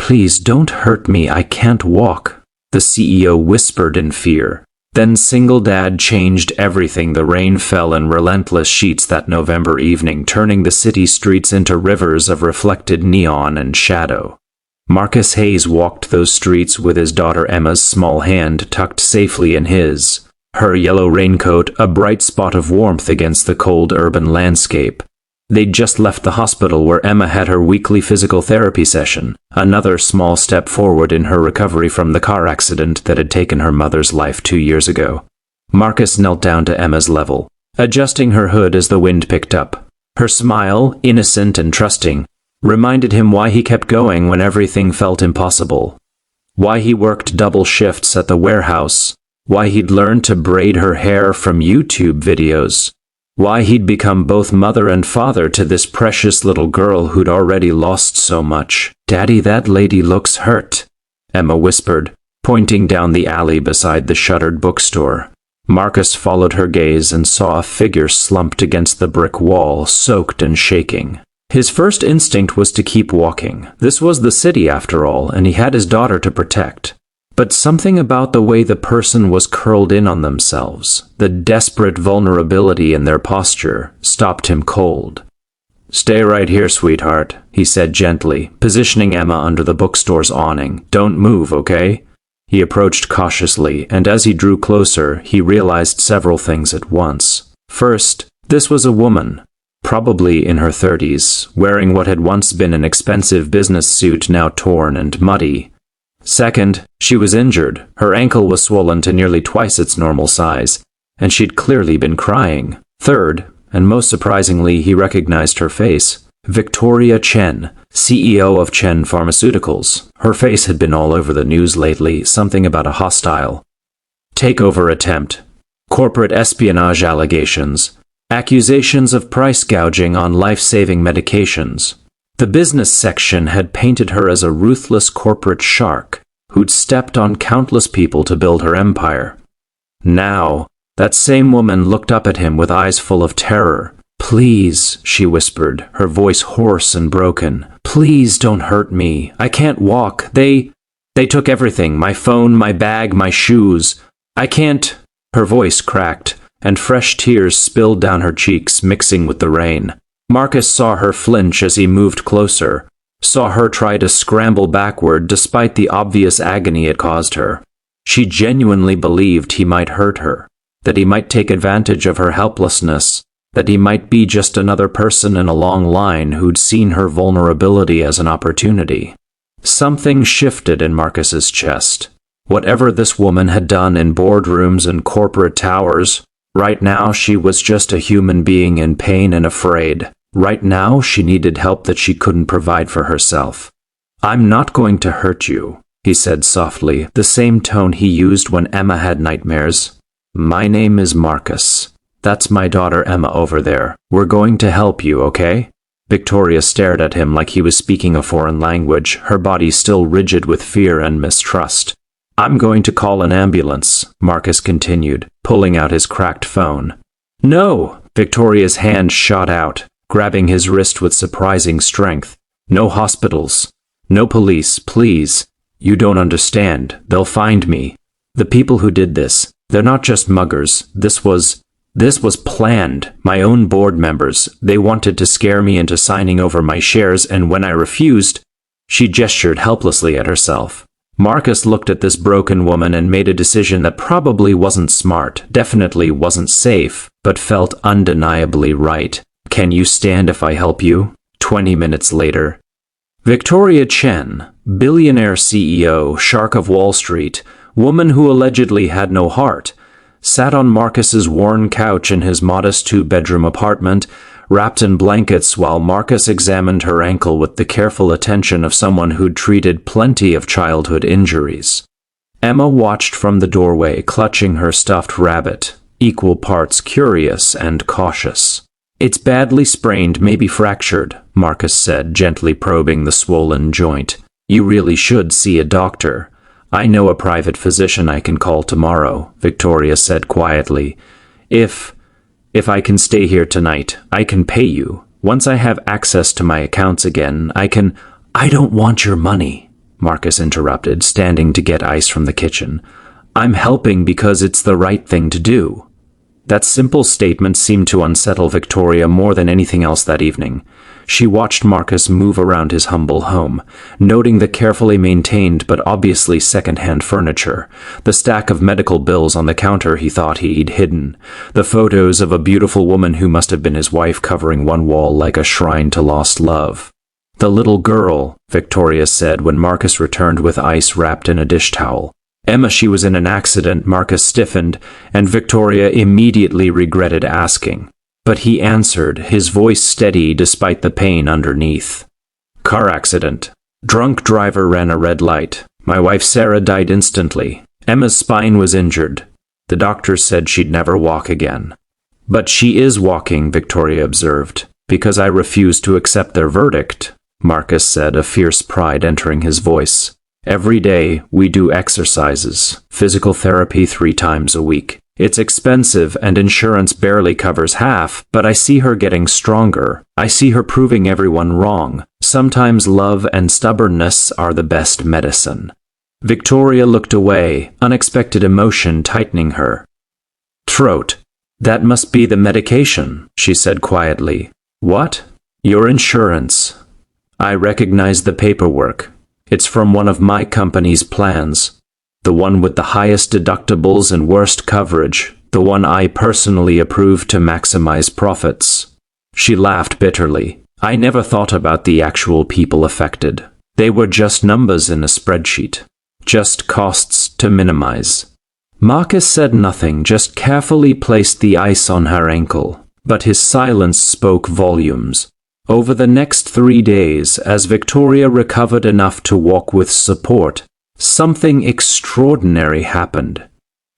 Please don't hurt me, I can't walk, the CEO whispered in fear. Then Single Dad changed everything. The rain fell in relentless sheets that November evening, turning the city streets into rivers of reflected neon and shadow. Marcus Hayes walked those streets with his daughter Emma's small hand tucked safely in his, her yellow raincoat a bright spot of warmth against the cold urban landscape. They'd just left the hospital where Emma had her weekly physical therapy session, another small step forward in her recovery from the car accident that had taken her mother's life 2 years ago. Marcus knelt down to Emma's level, adjusting her hood as the wind picked up. Her smile, innocent and trusting, reminded him why he kept going when everything felt impossible. Why he worked double shifts at the warehouse. Why he'd learned to braid her hair from YouTube videos. Why he'd become both mother and father to this precious little girl who'd already lost so much. "Daddy, that lady looks hurt," Emma whispered, pointing down the alley beside the shuttered bookstore. Marcus followed her gaze and saw a figure slumped against the brick wall, soaked and shaking. His first instinct was to keep walking. This was the city, after all, and he had his daughter to protect. But something about the way the person was curled in on themselves, the desperate vulnerability in their posture, stopped him cold. "Stay right here, sweetheart," he said gently, positioning Emma under the bookstore's awning. "Don't move, okay?" He approached cautiously, and as he drew closer, he realized several things at once. First, this was a woman, probably in her 30s, wearing what had once been an expensive business suit now torn and muddy. Second, she was injured. Her ankle was swollen to nearly twice its normal size, and she'd clearly been crying. Third, and most surprisingly, he recognized her face. Victoria Chen, CEO of Chen Pharmaceuticals. Her face had been all over the news lately, something about a hostile takeover attempt, corporate espionage allegations, accusations of price gouging on life-saving medications. The business section had painted her as a ruthless corporate shark who'd stepped on countless people to build her empire. Now, that same woman looked up at him with eyes full of terror. "Please," she whispered, her voice hoarse and broken. "Please don't hurt me. I can't walk. They took everything, my phone, my bag, my shoes. I can't." Her voice cracked, and fresh tears spilled down her cheeks, mixing with the rain. Marcus saw her flinch as he moved closer, saw her try to scramble backward despite the obvious agony it caused her. She genuinely believed he might hurt her, that he might take advantage of her helplessness, that he might be just another person in a long line who'd seen her vulnerability as an opportunity. Something shifted in Marcus's chest. Whatever this woman had done in boardrooms and corporate towers, right now she was just a human being in pain and afraid. Right now she needed help that she couldn't provide for herself. "I'm not going to hurt you," he said softly, the same tone he used when Emma had nightmares. "My name is Marcus. That's my daughter Emma over there. We're going to help you, okay?" Victoria stared at him like he was speaking a foreign language, her body still rigid with fear and mistrust. "I'm going to call an ambulance," Marcus continued, pulling out his cracked phone. "No!" Victoria's hand shot out, grabbing his wrist with surprising strength. "No hospitals. No police, please. You don't understand. They'll find me. The people who did this, they're not just muggers. This was planned. My own board members. They wanted to scare me into signing over my shares, and when I refused..." She gestured helplessly at herself. Marcus looked at this broken woman and made a decision that probably wasn't smart, definitely wasn't safe, but felt undeniably right. "Can you stand if I help you?" 20 minutes later. Victoria Chen, billionaire CEO, shark of Wall Street, woman who allegedly had no heart, sat on Marcus's worn couch in his modest 2-bedroom apartment, wrapped in blankets while Marcus examined her ankle with the careful attention of someone who'd treated plenty of childhood injuries. Emma watched from the doorway, clutching her stuffed rabbit, equal parts curious and cautious. "It's badly sprained, maybe fractured," Marcus said, gently probing the swollen joint. "You really should see a doctor. I know a private physician I can call tomorrow," Victoria said quietly. If I can stay here tonight, I can pay you. Once I have access to my accounts again, I don't want your money," Marcus interrupted, standing to get ice from the kitchen. "I'm helping because it's the right thing to do." That simple statement seemed to unsettle Victoria more than anything else that evening. She watched Marcus move around his humble home, noting the carefully maintained but obviously second-hand furniture, the stack of medical bills on the counter he thought he'd hidden, the photos of a beautiful woman who must have been his wife covering one wall like a shrine to lost love. "The little girl," Victoria said when Marcus returned with ice wrapped in a dish towel. "Emma, she was in an accident." Marcus stiffened, and Victoria immediately regretted asking. But he answered, his voice steady despite the pain underneath. "Car accident. Drunk driver ran a red light. My wife Sarah died instantly. Emma's spine was injured. The doctors said she'd never walk again." "But she is walking," Victoria observed. "Because I refuse to accept their verdict," Marcus said, a fierce pride entering his voice. "Every day we do exercises, physical therapy 3 times a week. It's expensive and insurance barely covers half, but I see her getting stronger. I see her proving everyone wrong. Sometimes love and stubbornness are the best medicine." Victoria looked away, unexpected emotion tightening her throat. "That must be the medication," she said quietly. "What?" "Your insurance. I recognize the paperwork. It's from one of my company's plans. The one with the highest deductibles and worst coverage, the one I personally approved to maximize profits." She laughed bitterly. "I never thought about the actual people affected. They were just numbers in a spreadsheet. Just costs to minimize." Marcus said nothing, just carefully placed the ice on her ankle, but his silence spoke volumes. Over the next 3 days, as Victoria recovered enough to walk with support, something extraordinary happened.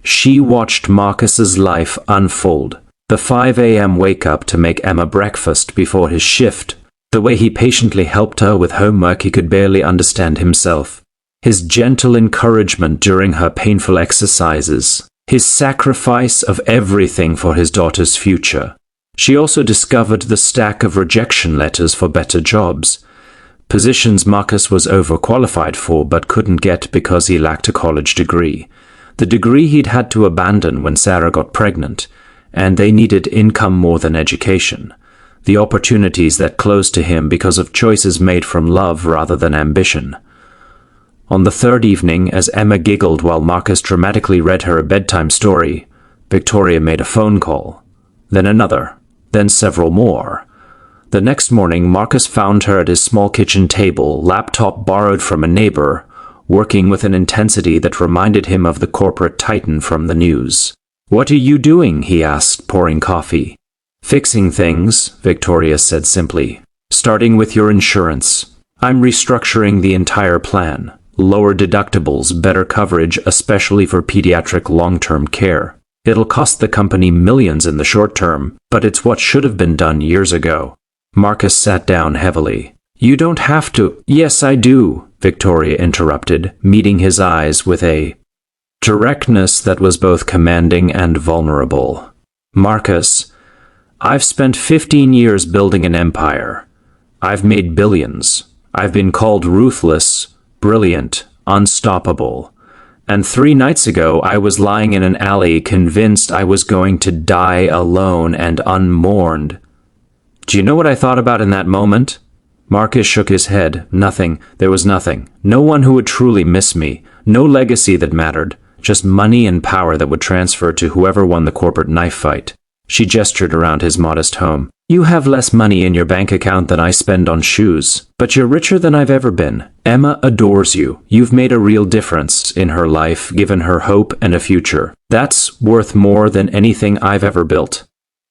She watched Marcus's life unfold. The 5 a.m. wake-up to make Emma breakfast before his shift, the way he patiently helped her with homework he could barely understand himself, his gentle encouragement during her painful exercises, his sacrifice of everything for his daughter's future. She also discovered the stack of rejection letters for better jobs, positions Marcus was overqualified for but couldn't get because he lacked a college degree, the degree he'd had to abandon when Sarah got pregnant, and they needed income more than education, the opportunities that closed to him because of choices made from love rather than ambition. On the 3rd evening, as Emma giggled while Marcus dramatically read her a bedtime story, Victoria made a phone call, then another, then several more. The next morning, Marcus found her at his small kitchen table, laptop borrowed from a neighbor, working with an intensity that reminded him of the corporate titan from the news. "What are you doing?" he asked, pouring coffee. "Fixing things," Victoria said simply. "Starting with your insurance. I'm restructuring the entire plan. Lower deductibles, better coverage, especially for pediatric long-term care. It'll cost the company millions in the short term, but it's what should have been done years ago." Marcus sat down heavily. "You don't have to." "Yes, I do," Victoria interrupted, meeting his eyes with a directness that was both commanding and vulnerable. "Marcus, I've spent 15 years building an empire. I've made billions. I've been called ruthless, brilliant, unstoppable. And 3 nights ago I was lying in an alley convinced I was going to die alone and unmourned. Do you know what I thought about in that moment?" Marcus shook his head. "Nothing. There was nothing. No one who would truly miss me. No legacy that mattered. Just money and power that would transfer to whoever won the corporate knife fight." She gestured around his modest home. "You have less money in your bank account than I spend on shoes, but you're richer than I've ever been. Emma adores you. You've made a real difference in her life, given her hope and a future. That's worth more than anything I've ever built."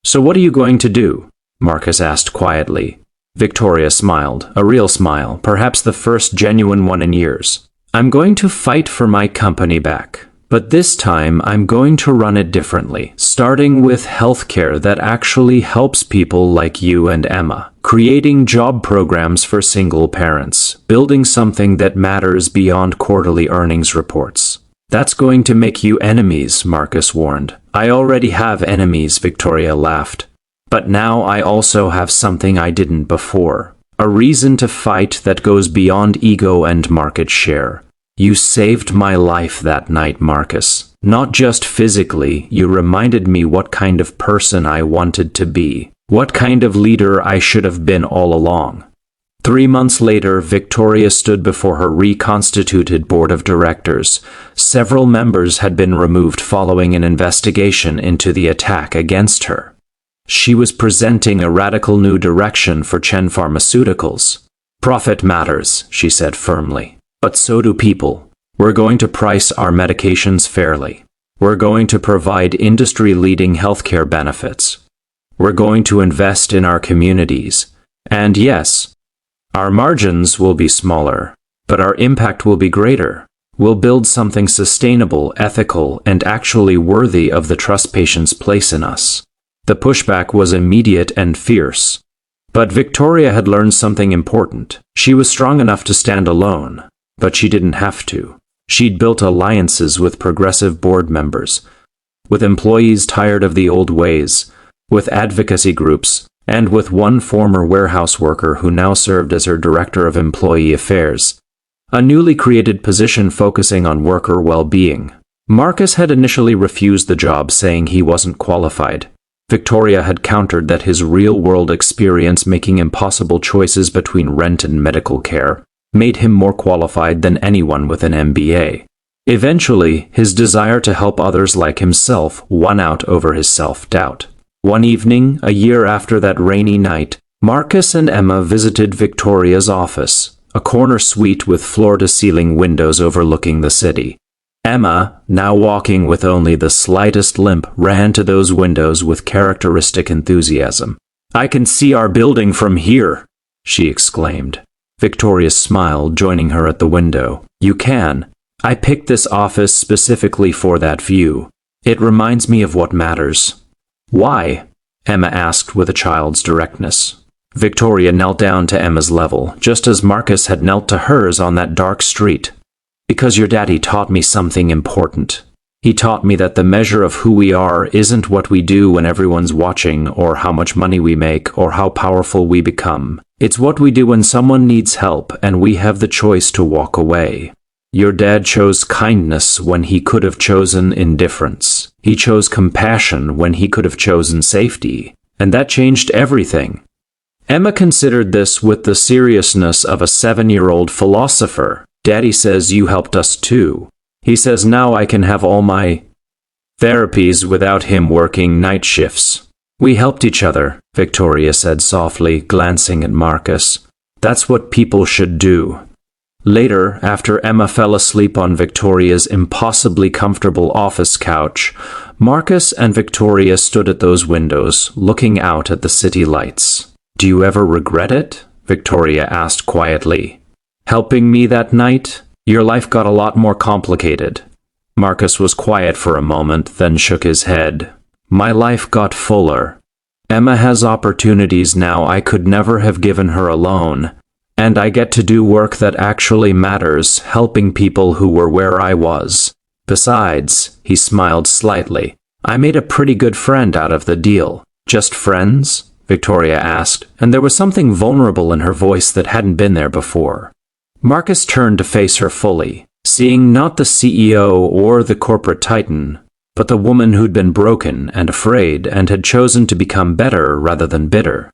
"So what are you going to do?" Marcus asked quietly. Victoria smiled, a real smile, perhaps the first genuine one in years. "I'm going to fight for my company back. But this time, I'm going to run it differently, starting with healthcare that actually helps people like you and Emma, creating job programs for single parents, building something that matters beyond quarterly earnings reports." "That's going to make you enemies," Marcus warned. "I already have enemies," Victoria laughed. "But now I also have something I didn't before. A reason to fight that goes beyond ego and market share. You saved my life that night, Marcus. Not just physically, you reminded me what kind of person I wanted to be, what kind of leader I should have been all along. 3 months later, Victoria stood before her reconstituted board of directors. Several members had been removed following an investigation into the attack against her. She was presenting a radical new direction for Chen Pharmaceuticals. Profit matters, she said firmly. But so do people. We're going to price our medications fairly. We're going to provide industry-leading healthcare benefits. We're going to invest in our communities. And yes, our margins will be smaller, but our impact will be greater. We'll build something sustainable, ethical, and actually worthy of the trust patients place in us. The pushback was immediate and fierce. But Victoria had learned something important. She was strong enough to stand alone, but she didn't have to. She'd built alliances with progressive board members, with employees tired of the old ways, with advocacy groups, and with one former warehouse worker who now served as her director of employee affairs, a newly created position focusing on worker well-being. Marcus had initially refused the job, saying he wasn't qualified. Victoria had countered that his real-world experience making impossible choices between rent and medical care made him more qualified than anyone with an MBA. Eventually, his desire to help others like himself won out over his self-doubt. One evening, a year after that rainy night, Marcus and Emma visited Victoria's office, a corner suite with floor-to-ceiling windows overlooking the city. Emma, now walking with only the slightest limp, ran to those windows with characteristic enthusiasm. "I can see our building from here," she exclaimed. Victoria smiled, joining her at the window. "You can. I picked this office specifically for that view. It reminds me of what matters." "Why?" Emma asked with a child's directness. Victoria knelt down to Emma's level, just as Marcus had knelt to hers on that dark street. "Because your daddy taught me something important. He taught me that the measure of who we are isn't what we do when everyone's watching, or how much money we make, or how powerful we become. It's what we do when someone needs help and we have the choice to walk away. Your dad chose kindness when he could have chosen indifference. He chose compassion when he could have chosen safety. And that changed everything." Emma considered this with the seriousness of a 7-year-old philosopher. "Daddy says you helped us too. He says now I can have all my therapies without him working night shifts." "We helped each other," Victoria said softly, glancing at Marcus. "That's what people should do." Later, after Emma fell asleep on Victoria's impossibly comfortable office couch, Marcus and Victoria stood at those windows, looking out at the city lights. "Do you ever regret it?" Victoria asked quietly. "Helping me that night? Your life got a lot more complicated." Marcus was quiet for a moment, then shook his head. "My life got fuller. Emma has opportunities now I could never have given her alone. And I get to do work that actually matters, helping people who were where I was. Besides," he smiled slightly, "I made a pretty good friend out of the deal." "Just friends?" Victoria asked, and there was something vulnerable in her voice that hadn't been there before. Marcus turned to face her fully, seeing not the CEO or the corporate titan, but the woman who'd been broken and afraid and had chosen to become better rather than bitter.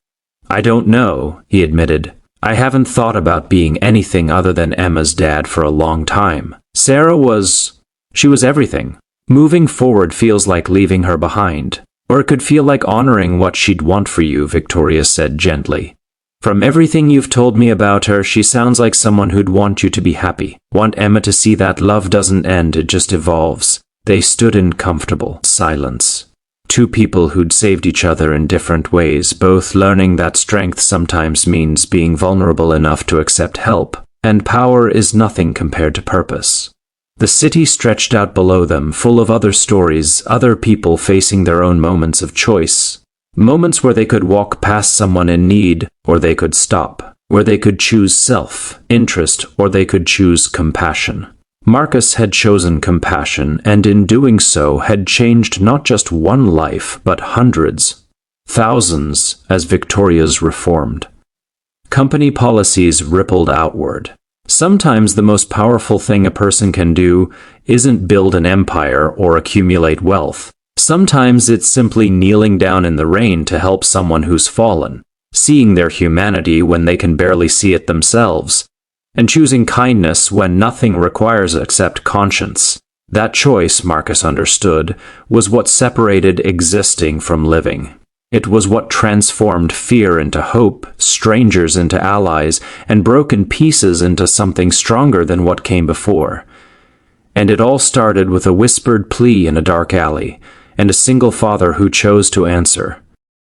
"I don't know," he admitted. "I haven't thought about being anything other than Emma's dad for a long time. Sarah she was everything. Moving forward feels like leaving her behind. Or it could feel like honoring what she'd want for you," Victoria said gently. "From everything you've told me about her, she sounds like someone who'd want you to be happy. Want Emma to see that love doesn't end, it just evolves." They stood in comfortable silence. Two people who'd saved each other in different ways, both learning that strength sometimes means being vulnerable enough to accept help, and power is nothing compared to purpose. The city stretched out below them, full of other stories, other people facing their own moments of choice. Moments where they could walk past someone in need, or they could stop. Where they could choose self-interest, or they could choose compassion. Marcus had chosen compassion, and in doing so had changed not just one life, but hundreds, thousands, as Victoria's reformed. Company policies rippled outward. Sometimes the most powerful thing a person can do isn't build an empire or accumulate wealth. Sometimes it's simply kneeling down in the rain to help someone who's fallen, seeing their humanity when they can barely see it themselves, and choosing kindness when nothing requires except conscience. That choice, Marcus understood, was what separated existing from living. It was what transformed fear into hope, strangers into allies, and broken pieces into something stronger than what came before. And it all started with a whispered plea in a dark alley, and a single father who chose to answer.